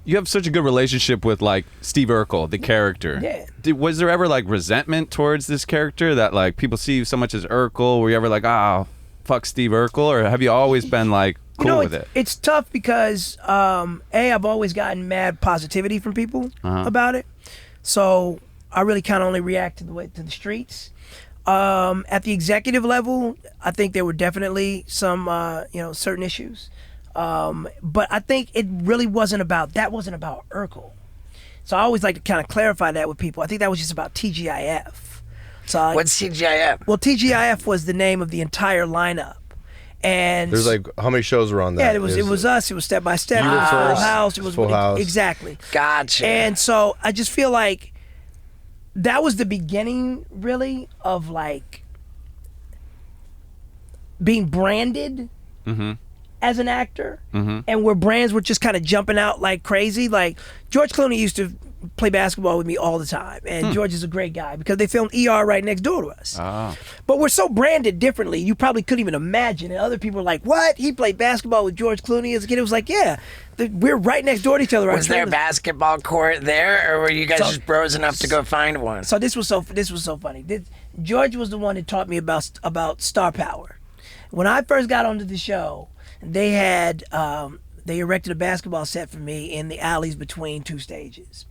you have such a good relationship with like Steve Urkel, the character. Yeah. Was there ever like resentment towards this character that like people see you so much as Urkel? Were you ever like, fuck Steve Urkel, or have you always been like cool with it? It's tough because I've always gotten mad positivity from people about it, so I really kind of only react to the streets. At the executive level, I think there were definitely some certain issues, but I think it really wasn't about Urkel. So I always like to kind of clarify that with people. I think that was just about TGIF. So what's TGIF? Well, TGIF was the name of the entire lineup. And there's like, how many shows were on that? Yeah, it was us. It was Step by Step. You were Full first. House. It was Full House. Exactly. Gotcha. And so I just feel like that was the beginning, really, of like being branded as an actor, and where brands were just kind of jumping out like crazy. Like George Clooney used to play basketball with me all the time, and George is a great guy because they filmed ER right next door to us. But we're so branded differently, you probably couldn't even imagine. And other people were like, "What? He played basketball with George Clooney as a kid?" It was like, yeah, we're right next door to each other. Was there a basketball court there, or were you guys just bros enough to go find one? So this was so funny. George was the one that taught me about star power. When I first got onto the show, they had they erected a basketball set for me in the alleys between two stages.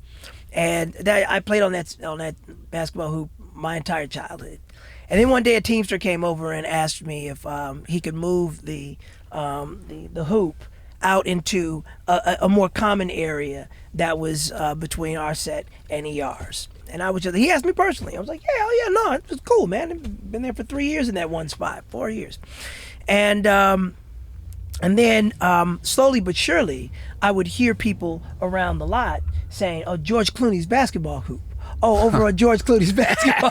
And I played on that basketball hoop my entire childhood. And then one day a teamster came over and asked me if he could move the hoop out into a more common area that was between our set and ER's. And he asked me personally. I was like, yeah, hell yeah, no, it was cool, man. I've been there for 3 years in that one spot, 4 years. And then slowly but surely, I would hear people around the lot saying, "Oh, George Clooney's basketball hoop. Oh, over on George Clooney's basketball."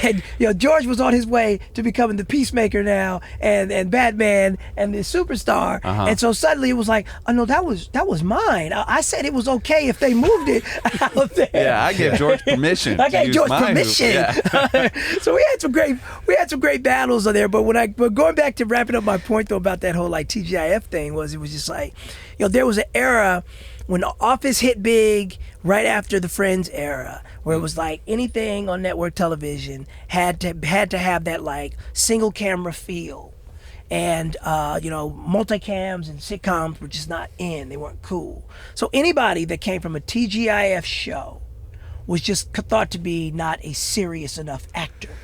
And George was on his way to becoming the Peacemaker now, and Batman, and the superstar. And so suddenly it was like, oh no, that was mine. I said it was okay if they moved it out there. Yeah, I gave George permission. I gave George permission. Yeah. So we had some great battles on there. But but going back to wrapping up my point though about that whole like TGIF thing, it was just like, there was an era when The Office hit big right after the Friends era, where it was like anything on network television had to have that like single camera feel, and multicams and sitcoms were just not in. They weren't cool. So anybody that came from a TGIF show was just thought to be not a serious enough actor,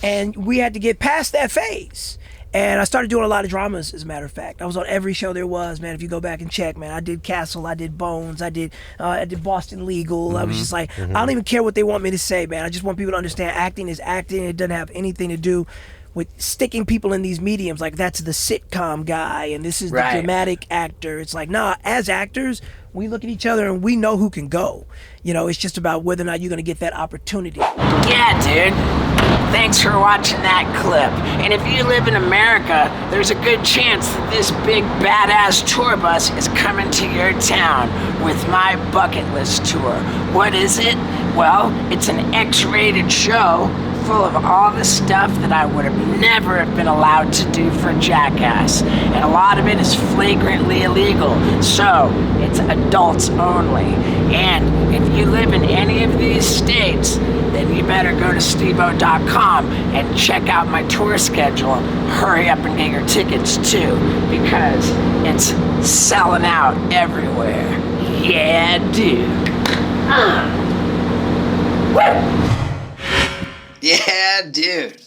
and we had to get past that phase. And I started doing a lot of dramas, as a matter of fact. I was on every show there was, man. If you go back and check, man, I did Castle, I did Bones, I did Boston Legal. I was just like, I don't even care what they want me to say, man. I just want people to understand acting is acting. It doesn't have anything to do with sticking people in these mediums. Like, that's the sitcom guy, and this is the dramatic actor. It's like, nah, as actors, we look at each other and we know who can go. It's just about whether or not you're going to get that opportunity. Yeah, dude. Thanks for watching that clip. And if you live in America, there's a good chance that this big badass tour bus is coming to your town with my bucket list tour. What is it? Well, it's an X-rated show full of all the stuff that I would have never been allowed to do for Jackass. And a lot of it is flagrantly illegal, so it's adults only. And if you live in any of these states, then you better go to stevo.com and check out my tour schedule. Hurry up and get your tickets too, because it's selling out everywhere. Yeah, dude. Woo! Yeah, dude.